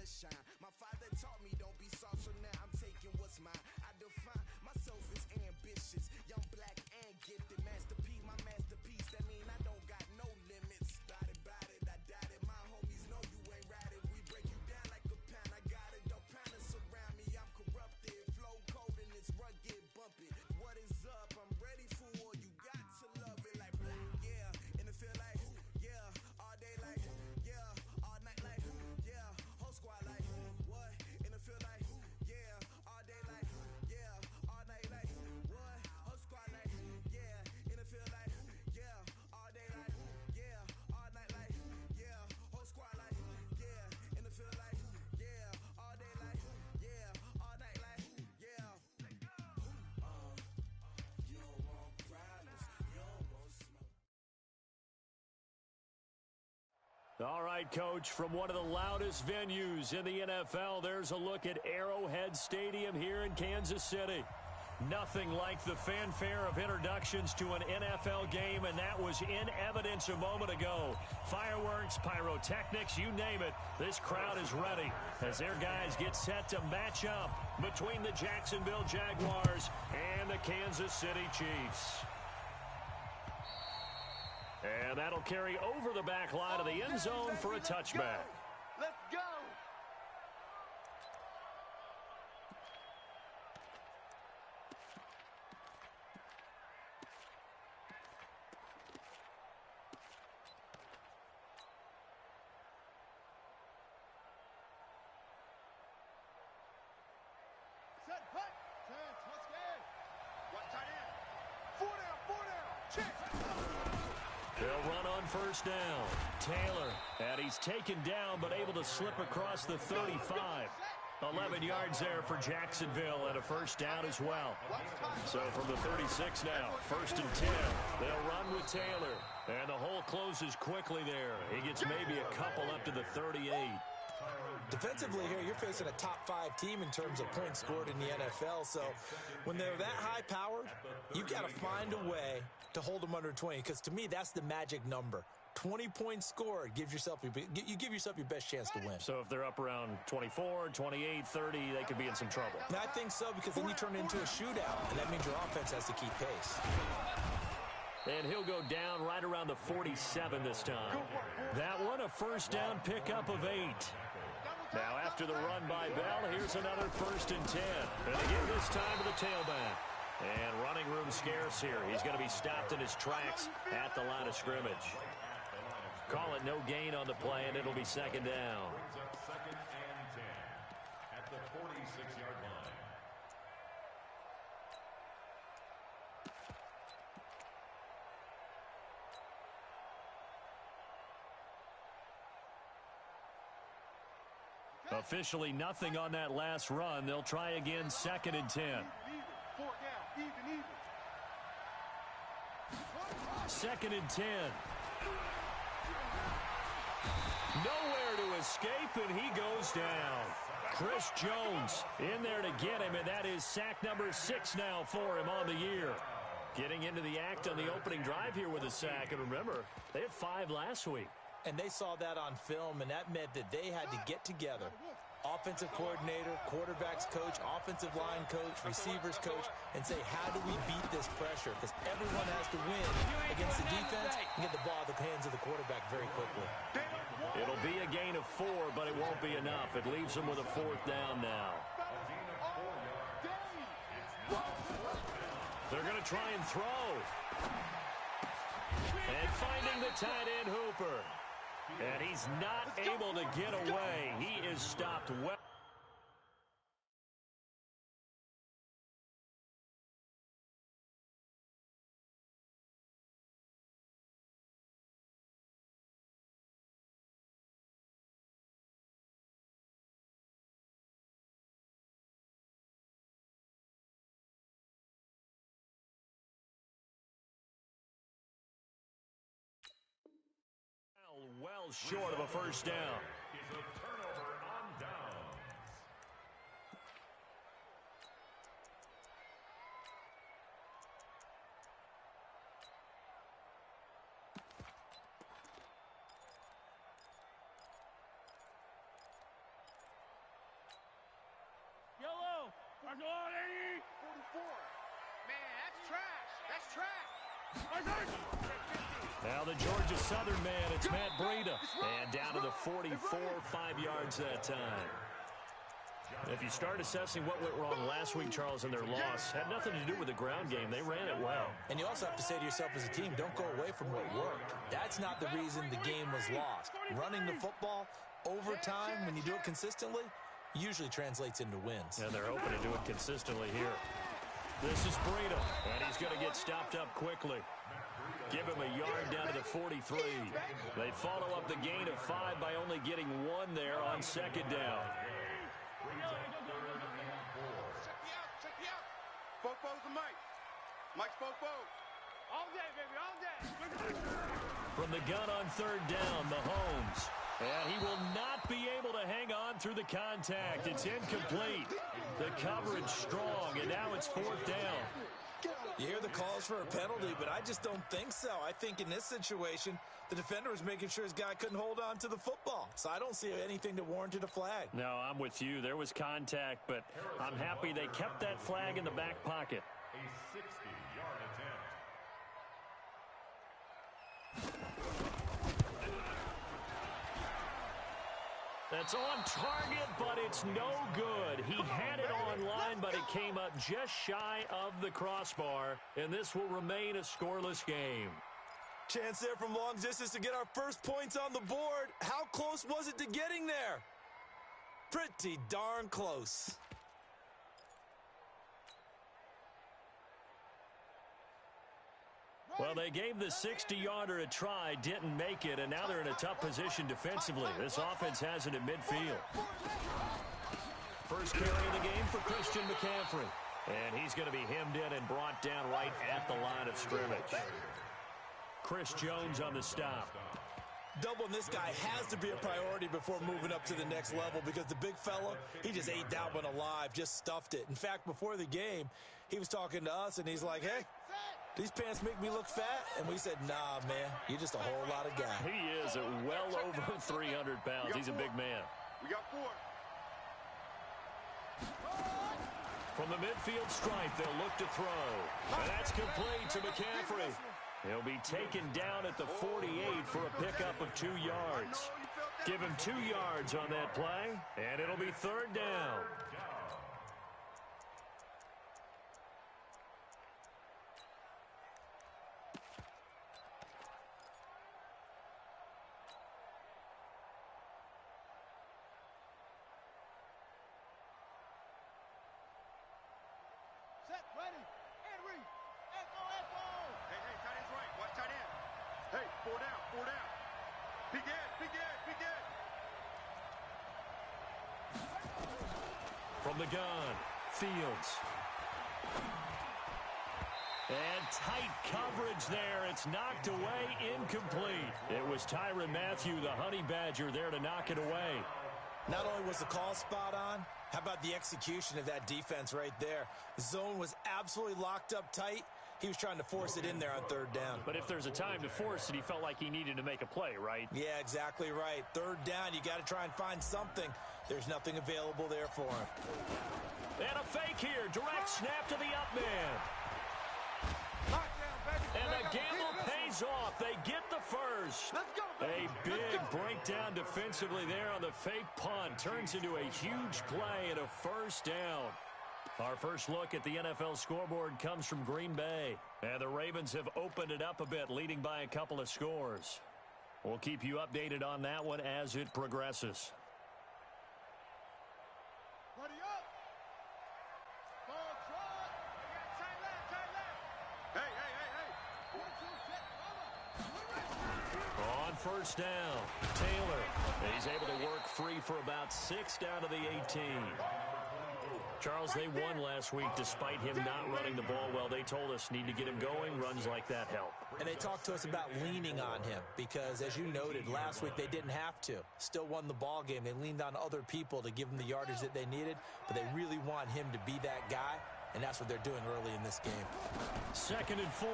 to shine. My father taught me don't be soft, so now I'm taking what's mine. I define myself as ambitious, young, black, and gifted. Master P, my masterpiece, that mean I don't got no limits. Bout it, I doubt it. My homies know you ain't ratted. We break you down like a pound. I got it, don't pound to surround me. I'm corrupted, flow cold and it's rugged, bumpy. What is up? I'm ready for war. You got to love it like black, yeah. And it feel like, yeah, all day like, yeah, all night like, yeah, whole squad like, what? And it feel like, yeah, all day like, yeah, all night like, what? Whole squad like, yeah, and it feel like, yeah, all day like, yeah, all night like, yeah, whole squad like, yeah, and it feel like, yeah, all day like, yeah, all night like, yeah. You don't want problems, you don't want smoke. All right, Coach, from one of the loudest venues in the NFL, there's a look at Arrowhead Stadium here in Kansas City. Nothing like the fanfare of introductions to an NFL game, and that was in evidence a moment ago. Fireworks, pyrotechnics, you name it, this crowd is ready as their guys get set to match up between the Jacksonville Jaguars and the Kansas City Chiefs. And that'll carry over the back line of the end zone for a touchback. Let's go! Set, hut, chance, let's go! One tight end. Four down, check! They'll run on first down. Taylor, and he's taken down but able to slip across the 35. 11 yards there for Jacksonville and a first down as well. So from the 36 now, first and 10. They'll run with Taylor. And the hole closes quickly there. He gets maybe a couple up to the 38. Defensively here, you're facing a top-5 team in terms of points scored in the NFL. So when they're that high-powered, you've got to find a way to hold them under 20. Because to me, that's the magic number. 20 points scored, you give yourself your best chance to win. So if they're up around 24, 28, 30, they could be in some trouble. I think so, because then you turn it into a shootout, and that means your offense has to keep pace. And he'll go down right around the 47 this time. That one, a first down pickup of 8. Now after the run by Bell, here's another first and 10. And again this time to the tailback. And running room scarce here. He's going to be stopped in his tracks at the line of scrimmage. Call it no gain on the play, and it'll be second down. Second and 10 at the 46-yard line. Officially nothing on that last run. They'll try again, second and 10. Even. Second and 10. Nowhere to escape, and he goes down. Chris Jones in there to get him, and that is sack number 6 now for him on the year. Getting into the act on the opening drive here with a sack, and remember, they had 5 last week. And they saw that on film, and that meant that they had to get together. Offensive coordinator, quarterbacks coach, offensive line coach, receivers coach, and say, how do we beat this pressure? Because everyone has to win against the defense and get the ball out of the hands of the quarterback very quickly. It'll be a gain of 4, but it won't be enough. It leaves them with a 4th down now. They're going to try and throw. And finding the tight end Hooper. And he's not able to get away. He is stopped well. Well short of a first down. Is a turnover on downs. 44. Man, that's trash. That's trash. Now the Georgia Southern man, it's Matt Breida. And down to the 44, 5 yards that time. If you start assessing what went wrong last week, Charles, in their loss, had nothing to do with the ground game. They ran it well. And you also have to say to yourself as a team, don't go away from what worked. That's not the reason the game was lost. Running the football over time, when you do it consistently, usually translates into wins. And they're hoping to do it consistently here. This is Breida, and he's going to get stopped up quickly. Give him a yard down to the 43. They follow up the gain of 5 by only getting 1 there on second down. Check me out. Fofo's the Mike. Mike's Fofo. All day, baby, all day. From the gun on third down, Mahomes. And he will not be able to hang on through the contact. It's incomplete. The coverage strong, and now it's fourth down. You hear the calls for a penalty, but I just don't think so. I think in this situation, the defender was making sure his guy couldn't hold on to the football. So I don't see anything that warranted a flag. No, I'm with you. There was contact, but I'm happy they kept that flag in the back pocket. A 60-yard attempt. That's on target, but it's no good. He had it on line, but it came up just shy of the crossbar, and this will remain a scoreless game. Chance there from long distance to get our first points on the board. How close was it to getting there? Pretty darn close. Well, they gave the 60-yarder a try, didn't make it, and now they're in a tough position defensively. This offense has it at midfield. First carry of the game for Christian McCaffrey. And he's going to be hemmed in and brought down right at the line of scrimmage. Chris Jones on the stop. Doubling this guy has to be a priority before moving up to the next level because the big fella, he just ate that one alive, just stuffed it. In fact, before the game, he was talking to us, and he's like, hey, these pants make me look fat? And we said, nah, man, you're just a whole lot of guy. He is at well over 300 pounds. He's a big man. We got 4. From the midfield stripe, they'll look to throw. And that's complete to McCaffrey. He'll be taken down at the 48 for a pickup of 2 yards. Give him 2 yards on that play, and it'll be third down. Set, ready, and read. Echo. Hey, tight end's right. Watch tight end. Hey, 4 down. Begin. From the gun, Fields. And tight coverage there. It's knocked away, incomplete. It was Tyrann Mathieu, the Honey Badger, there to knock it away. Not only was the call spot on, how about the execution of that defense right there? The zone was absolutely locked up tight. He was trying to force it in there on third down. But if there's a time to force it, he felt like he needed to make a play, right? Yeah, exactly right. Third down, you got to try and find something. There's nothing available there for him. And a fake here. Direct snap to the up man. And the gamble pays off. They get the first. Let's go, baby. A big breakdown defensively there on the fake punt. Turns into a huge play and a first down. Our first look at the NFL scoreboard comes from Green Bay. And the Ravens have opened it up a bit, leading by a couple of scores. We'll keep you updated on that one as it progresses. Ready up. Ball trot. Tight left. Hey. 1, 2, set, On first down, Taylor. He's able to work free for about 6 down to the 18. Charles, they won last week despite him not running the ball well. They told us need to get him going. Runs like that help. And they talked to us about leaning on him because, as you noted, last week they didn't have to. Still won the ball game. They leaned on other people to give them the yardage that they needed, but they really want him to be that guy, and that's what they're doing early in this game. 2nd and 4.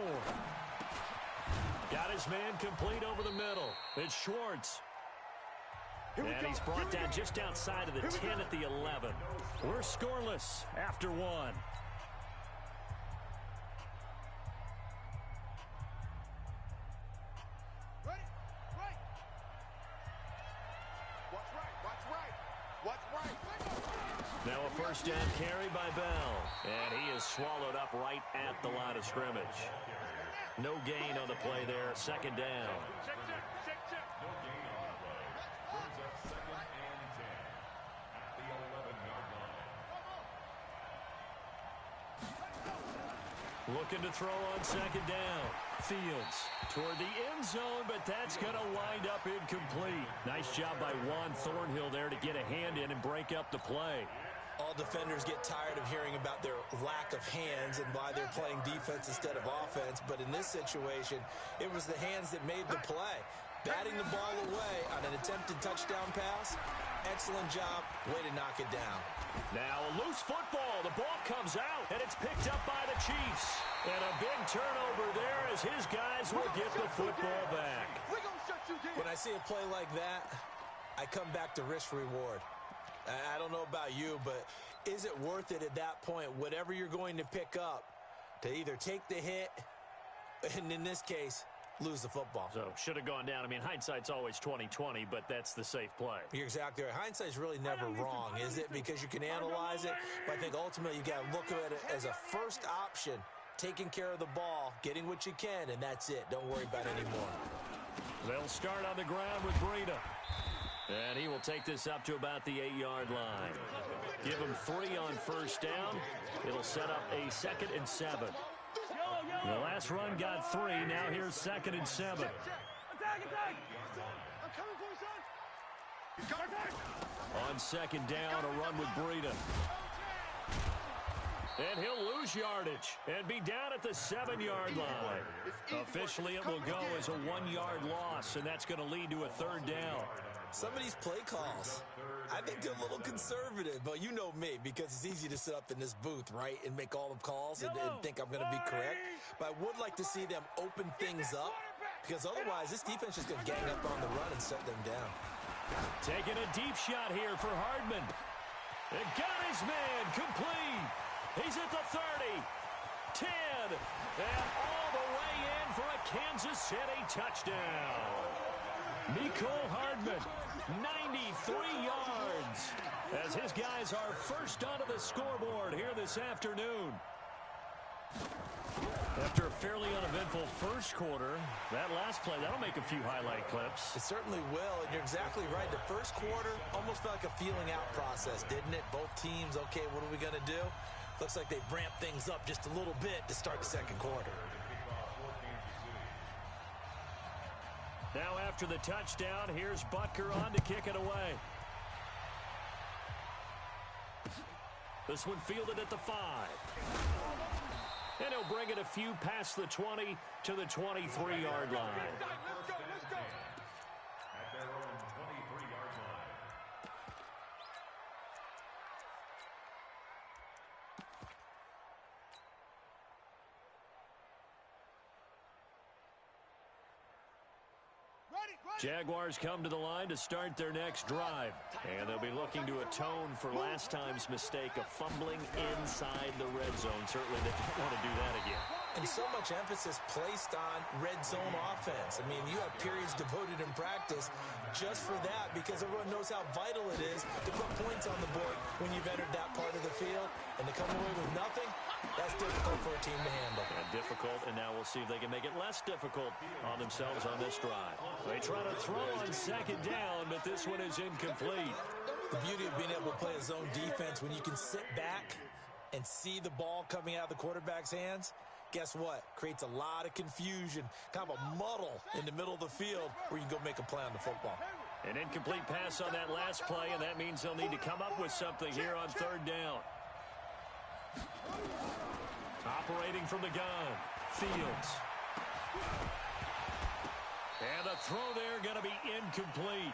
Got his man complete over the middle. It's Schwartz. And he's brought down just outside of the 10 at the 11. We're scoreless after one. Now a first down carry by Bell. And he is swallowed up right at the line of scrimmage. No gain on the play there. Second down. No gain on the play. Brings up 2nd and 10 at the 11-yard line. Looking to throw on second down. Fields toward the end zone, but that's going to wind up incomplete. Nice job by Juan Thornhill there to get a hand in and break up the play. All defenders get tired of hearing about their lack of hands and why they're playing defense instead of offense. But in this situation, it was the hands that made the play. Batting the ball away on an attempted touchdown pass. Excellent job. Way to knock it down. Now a loose football. The ball comes out, and it's picked up by the Chiefs. And a big turnover there as his guys will get the football back. When I see a play like that, I come back to risk-reward. I don't know about you, but is it worth it at that point, whatever you're going to pick up, to either take the hit, and in this case, lose the football? So, should have gone down. I mean, hindsight's always 20/20, but that's the safe play. You're exactly right. Hindsight's really never wrong, is it? Because you can analyze it, but I think ultimately you got to look at it as a first option, taking care of the ball, getting what you can, and that's it. Don't worry about it anymore. They'll start on the ground with Breida. And he will take this up to about the 8-yard line. Give him 3 on first down. It'll set up a 2nd and 7. The last run got 3. Now here's 2nd and 7. On second down, a run with Breida. And he'll lose yardage and be down at the 7-yard line. Officially, it will go as a 1-yard loss, and that's going to lead to a 3rd down. Some of these play calls, I think they're a little conservative, but you know me, because it's easy to sit up in this booth, right, and make all the calls and think I'm going to be correct. But I would like to see them open things up, because otherwise this defense is going to gang up on the run and set them down. Taking a deep shot here for Hardman. And got his man complete. He's at the 30, 10, and all the way in for a Kansas City touchdown. Nicole Hardman, 93 yards, as his guys are first onto the scoreboard here this afternoon. After a fairly uneventful first quarter, that last play, that'll make a few highlight clips. It certainly will, and you're exactly right. The first quarter almost felt like a feeling out process, didn't it? Both teams, okay, what are we going to do? Looks like they ramped things up just a little bit to start the second quarter. Now after the touchdown, here's Butker on to kick it away. This one fielded at the 5. And he'll bring it a few past the 20 to the 23-yard line. At their own 23-yard line. Jaguars come to the line to start their next drive. And they'll be looking to atone for last time's mistake of fumbling inside the red zone. Certainly they don't want to do that again. And so much emphasis placed on red zone offense. I mean, you have periods devoted in practice just for that, because everyone knows how vital it is to put points on the board when you've entered that part of the field. And to come away with nothing, that's difficult for a team to handle. And difficult, and now we'll see if they can make it less difficult on themselves on this drive. They try to throw on second down, but this one is incomplete. The beauty of being able to play a zone defense when you can sit back and see the ball coming out of the quarterback's hands, guess what? Creates a lot of confusion, kind of a muddle in the middle of the field where you can go make a play on the football. An incomplete pass on that last play, and that means they'll need to come up with something here on third down. Operating from the gun, Fields. And the throw there going to be incomplete.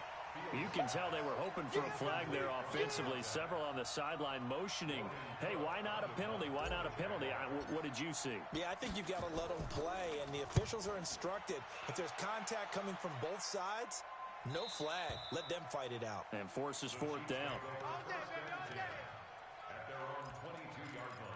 You can tell they were hoping for a flag there offensively. Several on the sideline motioning. Hey, why not a penalty? Why not a penalty? What did you see? Yeah, I think you've got to let them play, and the officials are instructed if there's contact coming from both sides, No flag. Let them fight it out. And forces fourth down. At their own 22-yard line.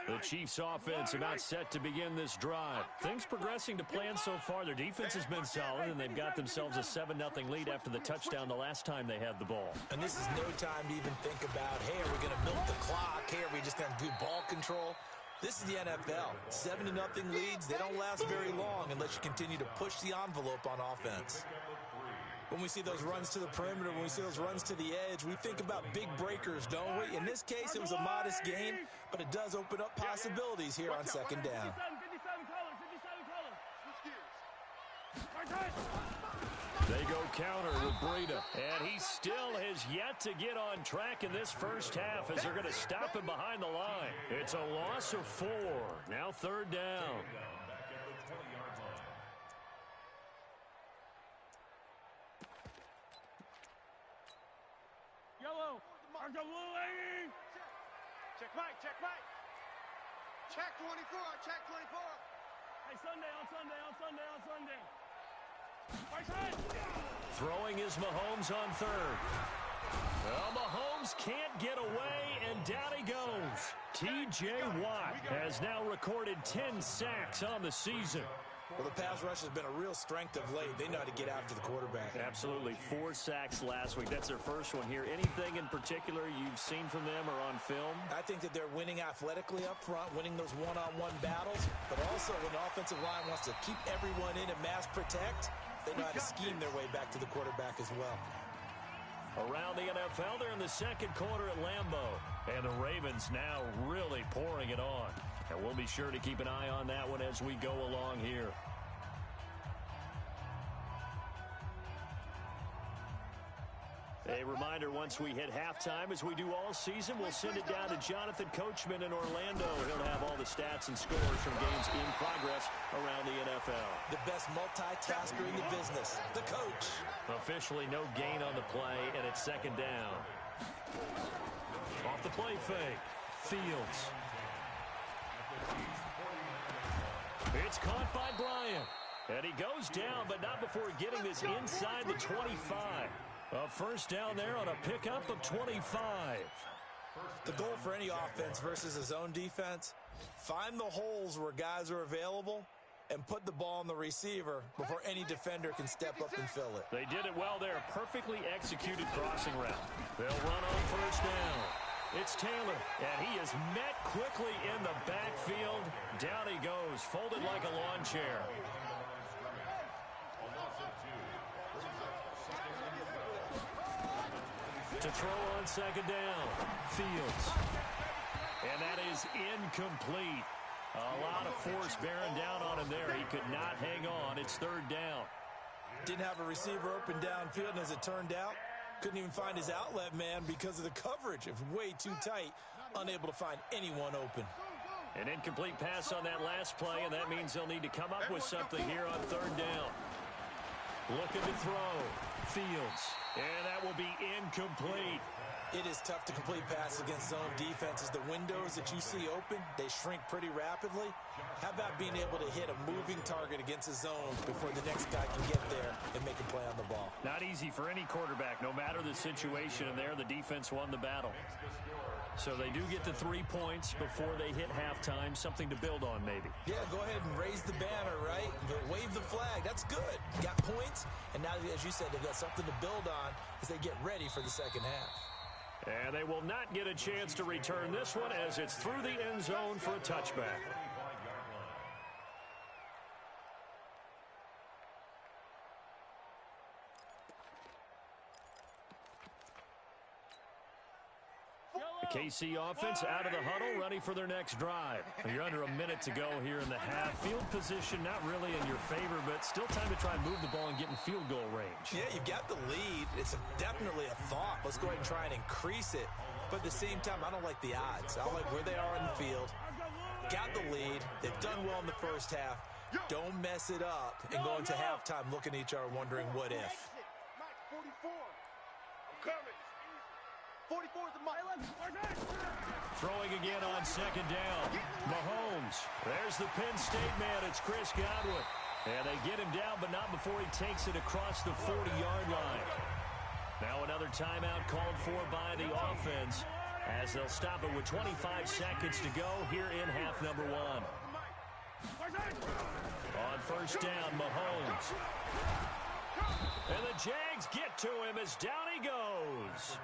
The Chiefs' offense about set to begin this drive. Things progressing to plan so far. Their defense has been solid, and they've got themselves a 7-0 lead after the touchdown the last time they had the ball. And this is no time to even think about, hey, are we going to milk the clock? Hey, are we just going to do ball control? This is the NFL. 7-0 leads, they don't last very long unless you continue to push the envelope on offense. When we see those runs to the perimeter, when we see those runs to the edge, we think about big breakers, don't we? In this case, it was a modest gain, but it does open up possibilities here on second down. They go counter with Breida, and he still has yet to get on track in this first half as they're going to stop him behind the line. It's a loss of 4. Now third down. Back at the 20-yard line. Yellow. Mark the blue lady. Check Mike. Check Mike. Check 24. Check 24. Hey, Sunday. Throwing is Mahomes on third. Well, Mahomes can't get away, and down he goes. T.J. Watt has now recorded 10 sacks on the season. Well, the pass rush has been a real strength of late. They know how to get after the quarterback. Absolutely. 4 sacks last week. That's their first one here. Anything in particular you've seen from them or on film? I think that they're winning athletically up front, winning those one-on-one battles, but also when the offensive line wants to keep everyone in and mass protect, they know how to scheme their way back to the quarterback as well. Around the NFL, they're in the second quarter at Lambeau. And the Ravens now really pouring it on. And we'll be sure to keep an eye on that one as we go along here. A reminder, once we hit halftime, as we do all season, we'll send it down to Jonathan Coachman in Orlando. He'll have all the stats and scores from games in progress around the NFL. The best multitasker in the business, the coach. Officially no gain on the play, and it's second down. Off the play fake, Fields. It's caught by Bryant. And he goes down, but not before getting this inside the 25. A first down there on a pickup of 25. The goal for any offense versus a zone defense, find the holes where guys are available and put the ball on the receiver before any defender can step up and fill it. They did it well there. Perfectly executed crossing route. They'll run on first down. It's Taylor, and he is met quickly in the backfield. Down he goes, folded like a lawn chair. To throw on second down, Fields. And that is incomplete. A lot of force bearing down on him there. He could not hang on. It's third down. Didn't have a receiver open downfield, and as it turned out, couldn't even find his outlet man because of the coverage. It was way too tight, unable to find anyone open. An incomplete pass on that last play, and that means they'll need to come up with something here on third down. Looking to throw. Fields. And that will be incomplete. It is tough to complete passes against zone defenses. The windows that you see open, they shrink pretty rapidly. How about being able to hit a moving target against a zone before the next guy can get there and make a play on the ball? Not easy for any quarterback, no matter the situation. And there, the defense won the battle. So they do get the 3 points before they hit halftime. Something to build on, maybe. Yeah, go ahead and raise the banner, right? Wave the flag. That's good. Got points, and now, as you said, they've got something to build on as they get ready for the second half. And they will not get a chance to return this one as it's through the end zone for a touchback. The KC offense out of the huddle, ready for their next drive. You're under a minute to go here in the half. Field position not really in your favor, but still time to try and move the ball and get in field goal range. Yeah, you've got the lead. It's definitely a thought. Let's go ahead and try and increase it. But at the same time, I don't like the odds. I don't like where they are in the field. Got the lead. They've done well in the first half. Don't mess it up and go into halftime looking at each other wondering what if. Mike 44. I'm coming. 44 is a mile. Throwing again on second down. Mahomes. There's the Penn State man. It's Chris Godwin. And they get him down, but not before he takes it across the 40-yard line. Now another timeout called for by the offense as they'll stop it with 25 seconds to go here in half number one. On first down, Mahomes. And the Jags get to him as down he goes.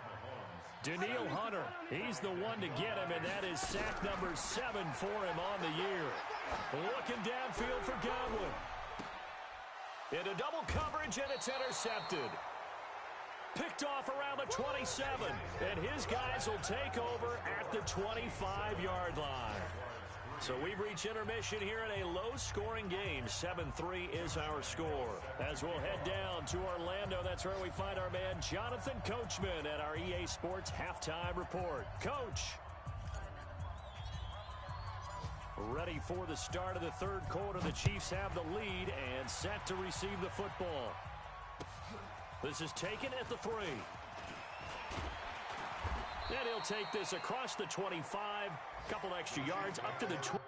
Danielle Hunter, he's the one to get him, and that is sack number 7 for him on the year. Looking downfield for Godwin. Into double coverage, and it's intercepted. Picked off around the 27, and his guys will take over at the 25-yard line. So we've reached intermission here in a low-scoring game. 7-3 is our score. As we'll head down to Orlando, that's where we find our man Jonathan Coachman at our EA Sports Halftime Report. Coach. Ready for the start of the third quarter. The Chiefs have the lead and set to receive the football. This is taken at the 3. And he'll take this across the 25. Couple extra yards up to the 20.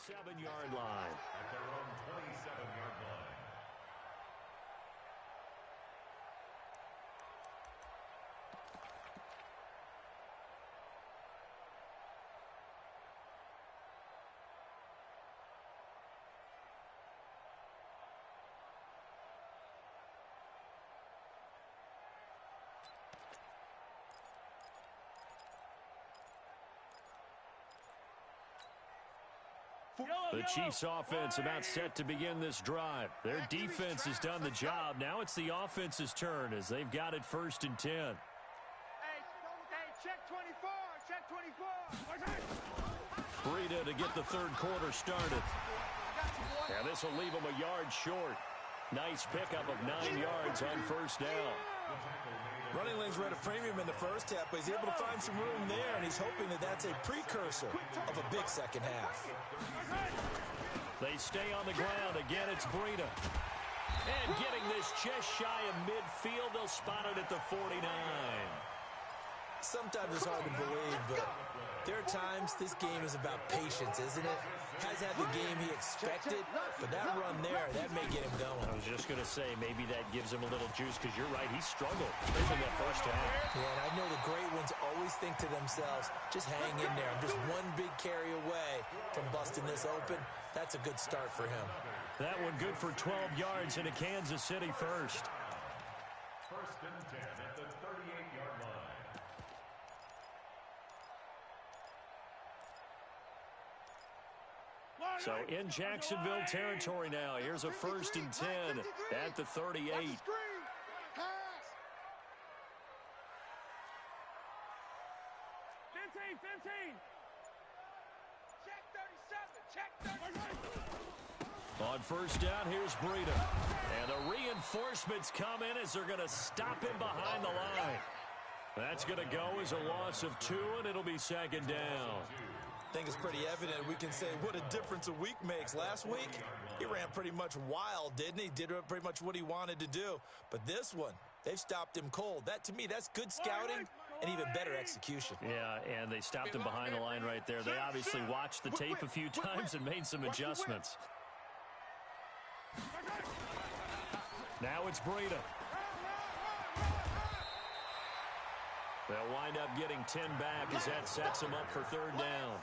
Seven-yard line. At their own 27-yard line. The Chiefs offense about set to begin this drive. Their defense has done the job. Now it's the offense's turn as they've got it 1st and 10. Hey, check 24, check 24. Breida to get the third quarter started. And this will leave him a yard short. Nice pickup of 9 yards on first down. Running lanes were at a premium in the first half, but he's able to find some room there, and he's hoping that that's a precursor of a big second half. They stay on the ground. Again, it's Breida. And getting this just shy of midfield, they'll spot it at the 49. Sometimes it's hard to believe, but there are times this game is about patience, isn't it? Has had the game he expected, but that run there, that may get him going. I was just going to say, maybe that gives him a little juice, because you're right, he struggled, especially that first half. Yeah, and I know the great ones always think to themselves, just hang in there. I'm just one big carry away from busting this open. That's a good start for him. That one good for 12 yards into Kansas City first. 1st and 10 at the 38-yard line. So in Jacksonville territory now. Here's a 1st and 10 at the 38. 15. Check 37. Check 37. On first down, here's Breida. And the reinforcements come in as they're going to stop him behind the line. That's going to go as a loss of 2, and it'll be 2nd down. I think it's pretty evident. We can say what a difference a week makes. Last week, he ran pretty much wild, didn't he? Did pretty much what he wanted to do. But this one, they've stopped him cold. That, to me, that's good scouting and even better execution. Yeah, and they stopped him behind the line right there. They obviously watched the tape a few times and made some adjustments. Now it's Breida. They'll wind up getting 10 back as that sets them up for 3rd down.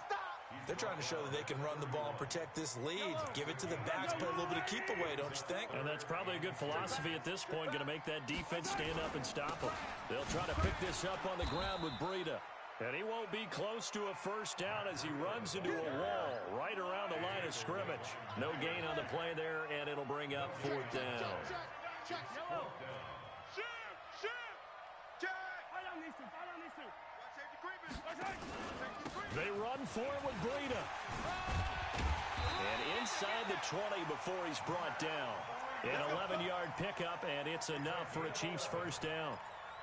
They're trying to show that they can run the ball and protect this lead. Give it to the backs, play a little bit of keep away, don't you think? And that's probably a good philosophy at this point, going to make that defense stand up and stop them. They'll try to pick this up on the ground with Breida. And he won't be close to a 1st down as he runs into a wall right around the line of scrimmage. No gain on the play there, and it'll bring up 4th down. They run for it with Breida. And inside the 20 before he's brought down. An 11-yard pickup, and it's enough for a Chiefs first down.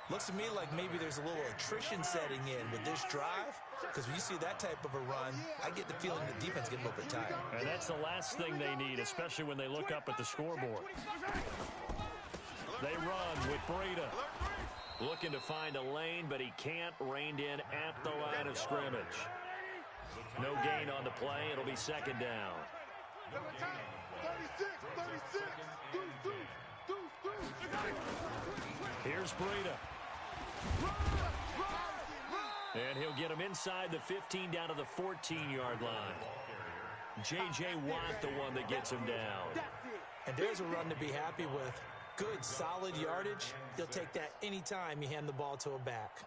Looks to me like maybe there's a little attrition setting in with this drive, because when you see that type of a run, I get the feeling the defense getting a little bit tired. And that's the last thing they need, especially when they look up at the scoreboard. They run with Breida. Looking to find a lane, but he can't. Reined in at the line of scrimmage. No gain on the play. It'll be second down. 36. Here's Breida. And he'll get him inside the 15 down to the 14-yard line. J.J. Watt, the one that gets him down. And there's a run to be happy with. Good, solid yardage. He'll take that anytime you hand the ball to a back.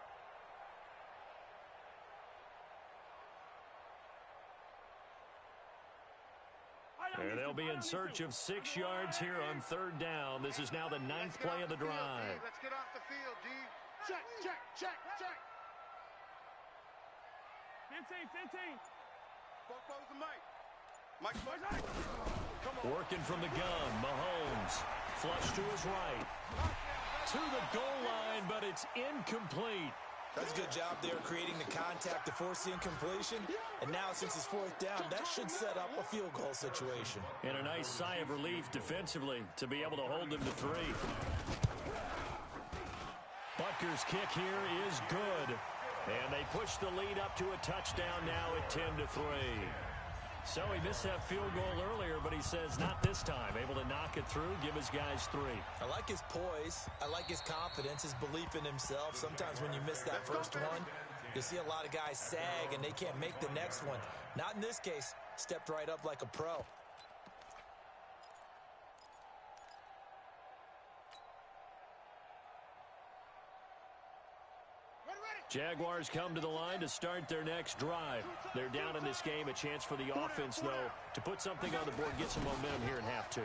And they'll be in search of 6 yards here on third down. This is now the 9th play of the drive. Let's get off the field, D. Check. 15. Close the mic. Working from the gun, Mahomes. Flush to his right. To the goal line, but it's incomplete. That's a good job there creating the contact to force the incompletion. And now, since it's fourth down, that should set up a field goal situation. And a nice sigh of relief defensively to be able to hold them to 3. Butker's kick here is good. And they push the lead up to a touchdown now at 10-3. So he missed that field goal earlier, but he says not this time. Able to knock it through, give his guys 3. I like his poise. I like his confidence, his belief in himself. Sometimes when you miss that first one, you see a lot of guys sag and they can't make the next one. Not in this case. Stepped right up like a pro. Jaguars come to the line to start their next drive. They're down in this game. A chance for the offense, though, to put something on the board, get some momentum here in half 2.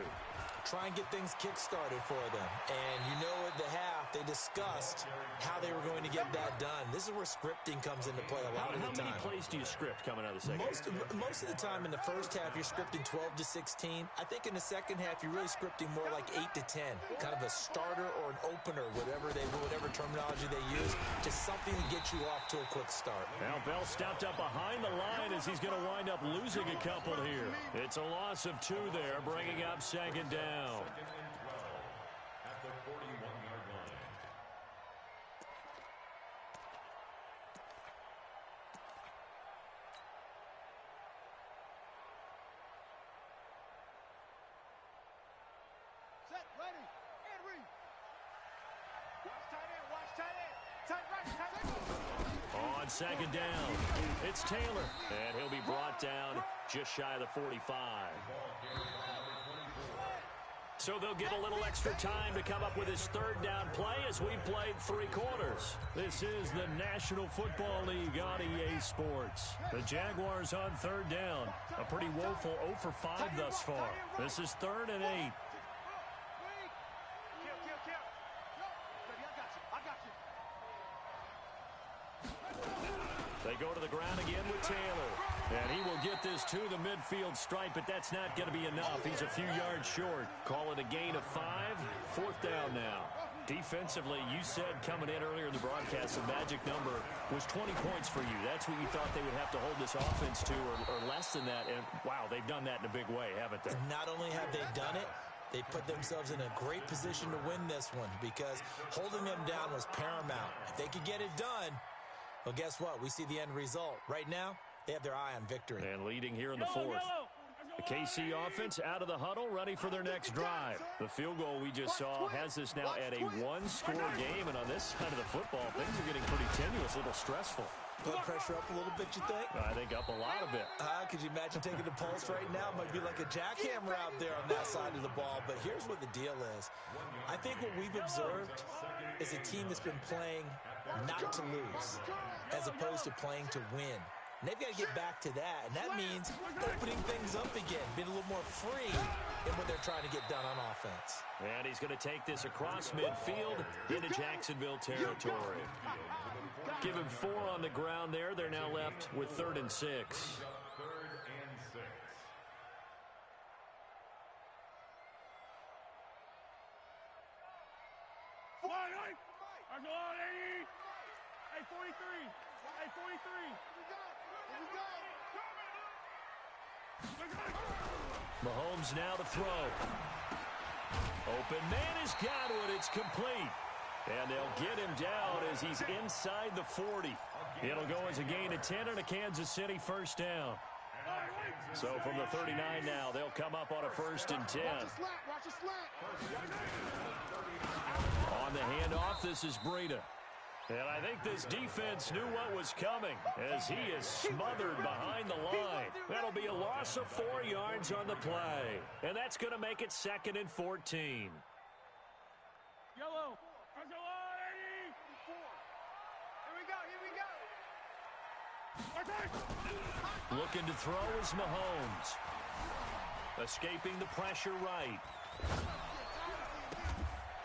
Try and get things kick-started for them. And you know at the half, they discussed how they were going to get that done. This is where scripting comes into play a lot of the time. How many plays do you script coming out of the second half? Most of the time in the first half, you're scripting 12 to 16. I think in the second half, you're really scripting more like 8 to 10. Kind of a starter or an opener, whatever terminology they use. Just something to get you off to a quick start. Now Bell stepped up behind the line as he's going to wind up losing a couple here. It's a loss of 2 there, bringing up second down. At the 41-yard line. Set, ready, and read. Watch tight end. Tight right, tight left. On second down, it's Taylor, and he'll be brought down just shy of the 45. So they'll get a little extra time to come up with his third down play as we've played 3 quarters. This is the National Football League on EA Sports. The Jaguars on third down. A pretty woeful 0 for 5 thus far. This is 3rd and 8. They go to the ground again with Taylor. And he will get this to the midfield stripe, but that's not going to be enough. He's a few yards short. Call it a gain of 5. 4th down now. Defensively, you said coming in earlier in the broadcast, the magic number was 20 points for you. That's what you thought they would have to hold this offense to, or less than that. And, wow, they've done that in a big way, haven't they? Not only have they done it, they put themselves in a great position to win this one because holding them down was paramount. If they could get it done, well, guess what? We see the end result. Right now, they have their eye on victory. And leading here in the 4th. The KC offense out of the huddle, ready for their next drive. The field goal we just saw has this now at a 1-score game. And on this side of the football, things are getting pretty tenuous, a little stressful. Blood pressure up a little bit, you think? I think up a lot of it. Could you imagine taking the pulse right now? Might be like a jackhammer out there on that side of the ball. But here's what the deal is. I think what we've observed is a team that's been playing not to lose as opposed to playing to win. And they've got to get back to that, and that means opening things up again, being a little more free in what they're trying to get done on offense. And he's going to take this across midfield into Jacksonville territory. Give him 4 on the ground there. They're now left with 3rd and 6. 3rd and 6. Hey, 43. Hey, 43. Mahomes now to throw. Open man is Godwin. It's complete. And they'll get him down as he's inside the 40. It'll go as a gain of 10 and a Kansas City first down. So from the 39 now, they'll come up on a 1st and 10. On the handoff, this is Breida. And I think this defense knew what was coming as he is smothered behind the line. That'll be a loss of 4 yards on the play. And that's going to make it 2nd and 14. Yellow. Looking to throw is Mahomes. Escaping the pressure right.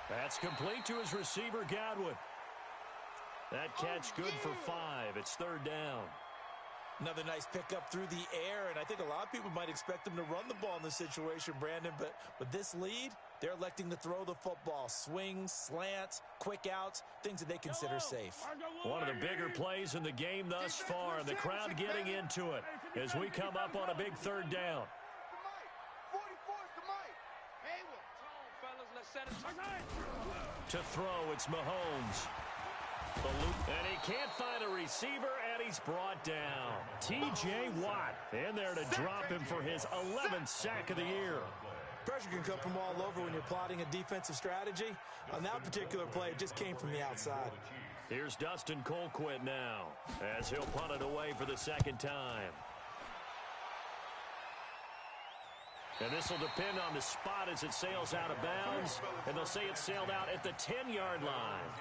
That's complete to his receiver, Godwin. That catch good for 5. It's 3rd down. Another nice pickup through the air, and I think a lot of people might expect them to run the ball in this situation, Brandon, but with this lead, they're electing to throw the football. Swings, slants, quick outs, things that they consider safe. One of the bigger plays in the game thus far, and the crowd getting into it as we come up on a big 3rd down. To throw, it's Mahomes. And he can't find a receiver, and he's brought down. T.J. Watt in there to drop him for his 11th sack of the year. Pressure can come from all over when you're plotting a defensive strategy. On that particular play, it just came from the outside. Here's Dustin Colquitt now as he'll punt it away for the 2nd time. And this will depend on the spot as it sails out of bounds. And they'll say it sailed out at the 10-yard line.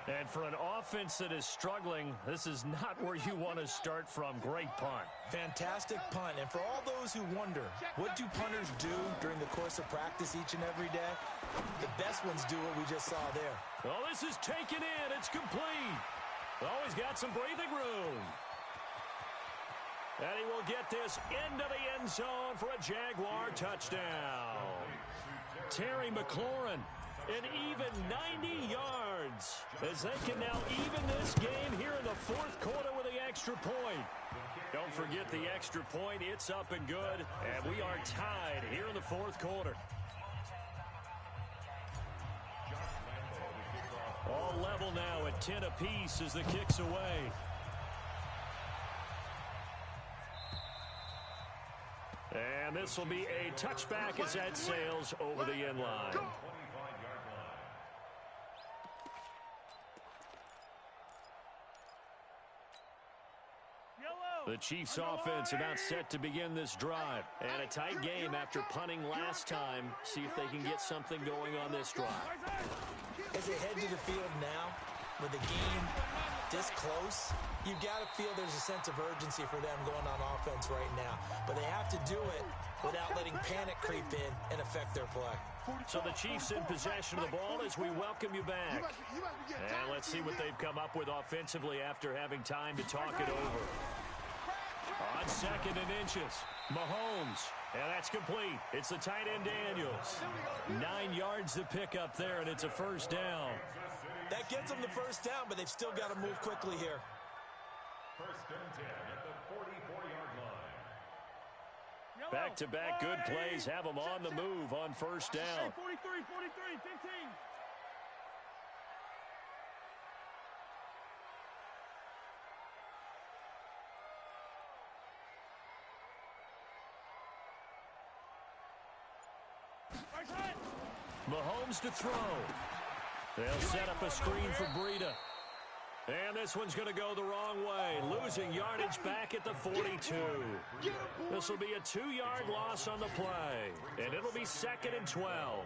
And for an offense that is struggling, this is not where you want to start from. Great punt. Fantastic punt. And for all those who wonder, what do punters do during the course of practice each and every day? The best ones do what we just saw there. Oh, this is taken in. It's complete. Oh, he's got some breathing room. And he will get this into the end zone for a Jaguar touchdown. Terry McLaurin, an even 90 yards as they can now even this game here in the 4th quarter with the extra point. Don't forget the extra point. It's up and good, and we are tied here in the 4th quarter. All level now at 10 apiece as the kick's away. And this will be a touchback as that sails over the end line. The Chiefs offense about set to begin this drive. And a tight game after punting last time. See if they can get something going on this drive. As they head to the field now, with the game this close, you've got to feel there's a sense of urgency for them going on offense right now. But they have to do it without letting panic creep in and affect their play. So the Chiefs in possession of the ball as we welcome you back. And let's see what they've come up with offensively after having time to talk it over. On 2nd and inches, Mahomes, and that's complete. It's the tight end Daniels. 9 yards to pick up there, and it's a 1st down. That gets them the 1st down, but they've still got to move quickly here. 1st and 10 at the 44-yard line. Back-to-back good plays have them on the move on 1st down. 43, 15. Mahomes to throw. They'll set up a screen for Breida. And this one's going to go the wrong way. Losing yardage back at the 42. This will be a 2-yard loss on the play. And it'll be 2nd and 12.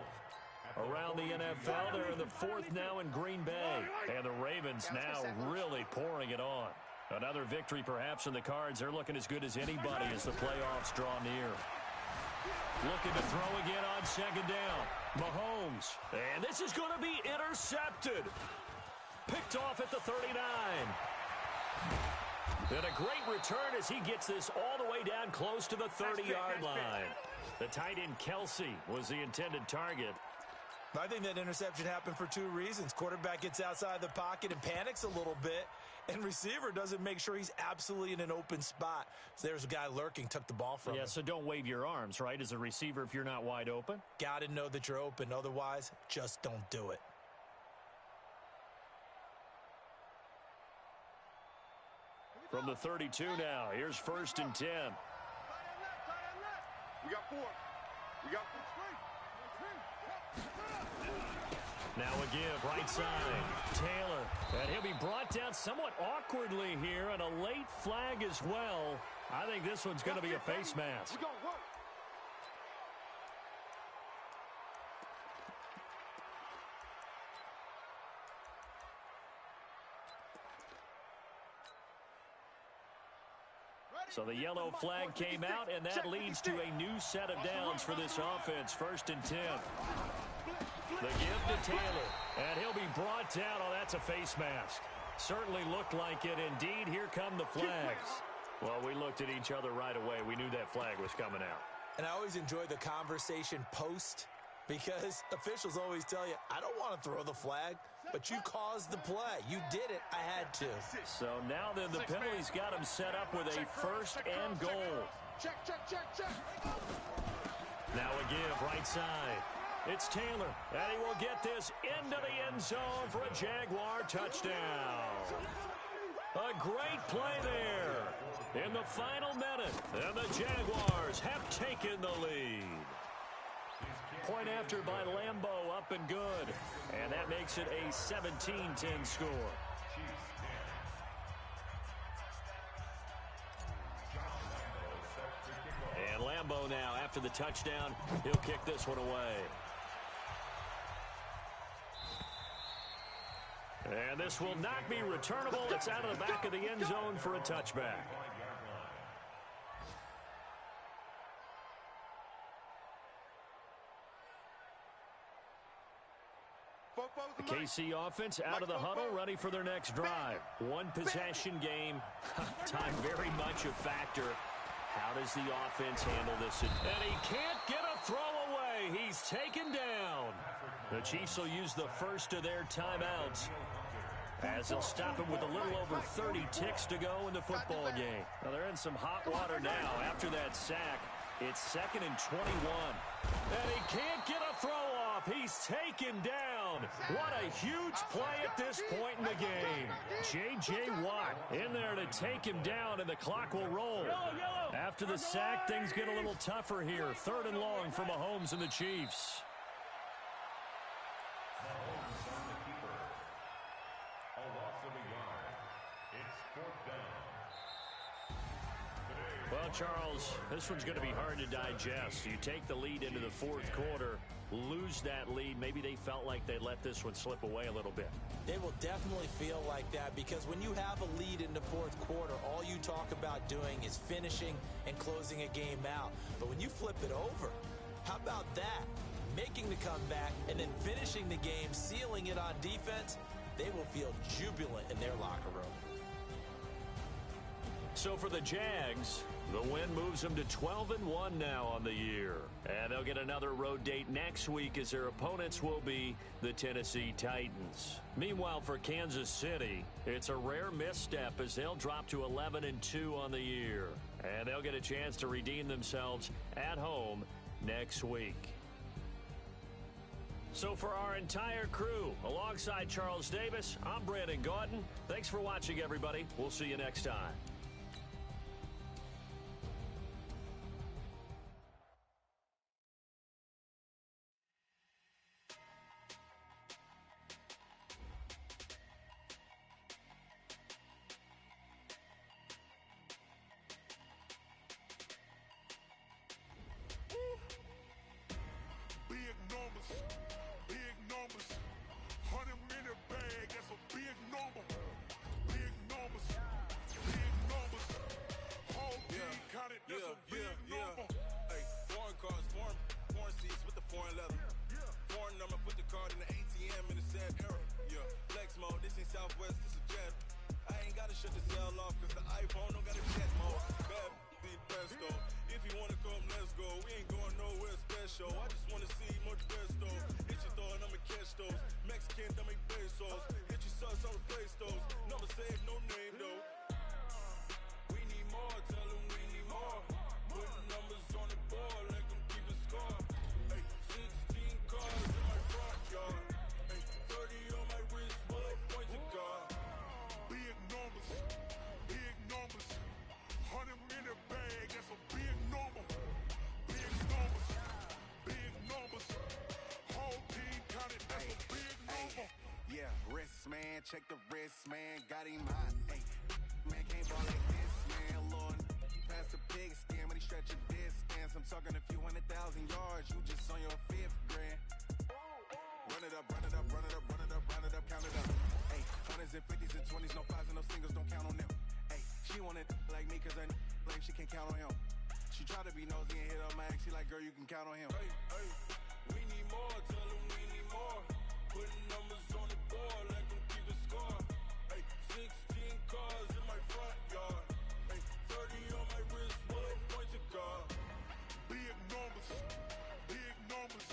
Around the NFL, they're in the 4th now in Green Bay. And the Ravens now really pouring it on. Another victory perhaps in the cards. They're looking as good as anybody as the playoffs draw near. Looking to throw again on second down. Mahomes. And this is going to be intercepted. Picked off at the 39. And a great return as he gets this all the way down close to the 30-yard line. The tight end Kelsey was the intended target. I think that interception happened for two reasons. Quarterback gets outside the pocket and panics a little bit, and receiver doesn't make sure he's absolutely in an open spot. So there's a guy lurking, took the ball from him. Yeah, so don't wave your arms, right, as a receiver if you're not wide open? Got to know that you're open. Otherwise, just don't do it. From the 32 now, here's 1st and 10. We got 4. We got 4. Now a give, right side, Taylor. And he'll be brought down somewhat awkwardly here, and a late flag as well. I think this one's going to be a face mask. So the yellow flag came out, and that leads to a new set of downs for this offense. 1st and 10. The give to Taylor, and he'll be brought down. Oh, that's a face mask. Certainly looked like it. Indeed, here come the flags. Well, we looked at each other right away. We knew that flag was coming out. And I always enjoy the conversation post, because officials always tell you, I don't want to throw the flag, but you caused the play. You did it. I had to. So now then the penalty's got him set up with a 1st and goal. Check. Now a give, right side. It's Taylor, and he will get this into the end zone for a Jaguar touchdown. A great play there in the final minute, and the Jaguars have taken the lead. Point after by Lambeau, up and good, and that makes it a 17-10 score. And Lambeau now, after the touchdown, he'll kick this one away. And this will not be returnable. It's out of the back of the end zone for a touchback. The KC offense out of the huddle, ready for their next drive. One possession game. Time very much a factor. How does the offense handle this? And he can't get a throw away. He's taken down. The Chiefs will use the first of their timeouts, as they'll stop him with a little over 30 ticks to go in the football game. Now they're in some hot water now after that sack. It's 2nd and 21. And he can't get a throw off. He's taken down. What a huge play at this point in the game. J.J. Watt in there to take him down, and the clock will roll. After the sack, things get a little tougher here. 3rd and long for Mahomes and the Chiefs. Well, Charles, this one's going to be hard to digest. You take the lead into the 4th quarter, lose that lead. Maybe they felt like they let this one slip away a little bit. They will definitely feel like that, because when you have a lead in the 4th quarter, all you talk about doing is finishing and closing a game out. But when you flip it over, how about that? Making the comeback and then finishing the game, sealing it on defense, they will feel jubilant in their locker room. So for the Jags, the win moves them to 12-1 now on the year. And they'll get another road date next week, as their opponents will be the Tennessee Titans. Meanwhile, for Kansas City, it's a rare misstep as they'll drop to 11-2 on the year. And they'll get a chance to redeem themselves at home next week. So for our entire crew, alongside Charles Davis, I'm Brandon Gauton. Thanks for watching, everybody. We'll see you next time. Big numbers, 100 minute bag, that's a big number. Big numbers, Southwest, it's a jet. I ain't gotta shut the cell off, cause the iPhone don't got a jet mode. Bad be the best though. If you wanna come, let's go. We ain't going nowhere special. I just wanna see more best though. Hit your thought, I'ma catch those. Mexican, I make pesos. Hit your sauce, I'll replace those. Number save, no name though. We need more, tell them we need more. Putting numbers on the board, let them keep the score. Hey, 16 cars in my front yard. Hey, 30 on my wrist, bullet point to God. Big numbers, big numbers. 100 in the bag, that's a big number. Big numbers, big numbers. Whole team counted, that's a big number. Yeah, wrist man, check the wrist man, got him hot. Hey, man can't ball like this, man. Lord, past the pig skin when he stretch a distance. I'm talking a few 100,000 yards, you just on your 5th grand. Run it up, run it up, run it up, run it up, run it up, count it up. Hey, 100s and 50s and 20s, no 5s and no singles, don't count on them. Hey, she wanted like me cause I like she can't count on him. She tried to be nosy and hit up my ex, she like, girl, you can count on him. Hey, hey, we need more, tell them we need more. Putting numbers on the board, let them keep the score. Hey, 16 cars in my front yard. Hey, 30 on my wrist, bullet point to God. Big numbers, big numbers.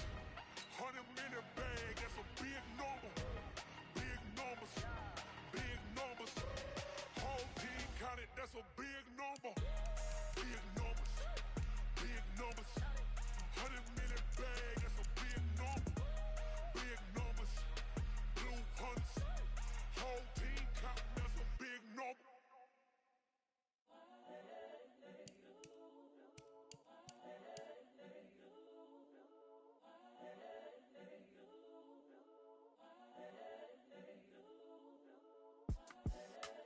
100 in the bag, that's a big number. Big numbers, big numbers. Whole team counted, that's a big number. Big numbers, big numbers. 100 in the bag, that's a big number. Big numbers, blue hunts. Whole team counting, that's a big number.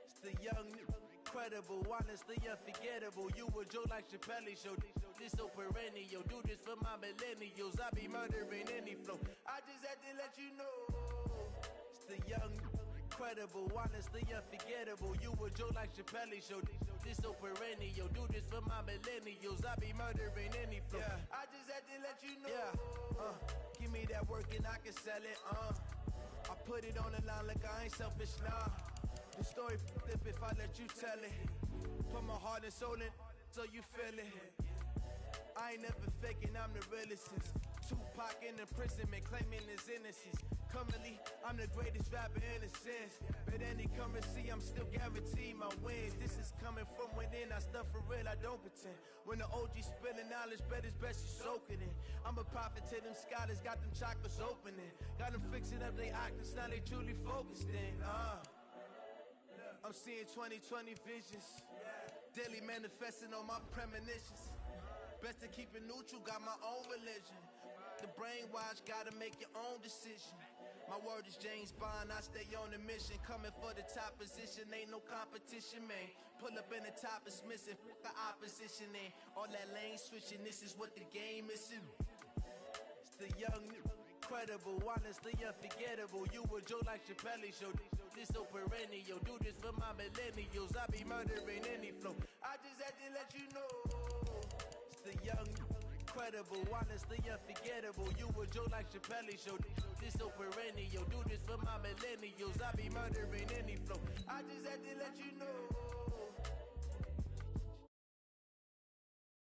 It's the young, incredible, honestly unforgettable. You a joke like Chappelle Show. This so perennial. Do this for my millennials. I be murdering any flow. I just had to let you know. It's the young, incredible, honestly unforgettable. You a joke like Chappelle Show. This so perennial. Do this for my millennials. I be murdering any flow. Yeah. I just had to let you know. Yeah. Give me that work and I can sell it. I put it on the line like I ain't selfish, nah. The story flip if I let you tell it. Put my heart and soul in so you feel it. I ain't never faking, I'm the realest. Tupac in imprisonment, claiming his innocence. Currently, I'm the greatest rapper in a sense. But any currency, I'm still guaranteed my wins. This is coming from within, I stuff for real, I don't pretend. When the OG spilling knowledge, bet it's best you soak it in. I'm a prophet to them scholars, got them chakras opening. Got them fixing up they octaves, now they truly focused in. I'm seeing 2020 visions. Daily manifesting on my premonitions. Best to keep it neutral, got my own religion. The brainwash, gotta make your own decision. My word is James Bond, I stay on a mission. Coming for the top position, ain't no competition, man. Pull up in the top is missing, the opposition ain't. All that lane switching, this is what the game is. It's the young, incredible, honestly unforgettable. You a joke like Chappelle Show. This so perennial. Do this for my millennials. I be murdering any flow. I just had to let you know. It's the young, incredible, honestly unforgettable. You a joke like Chappelle Show. This so perennial. Do this for my millennials. I be murdering any flow.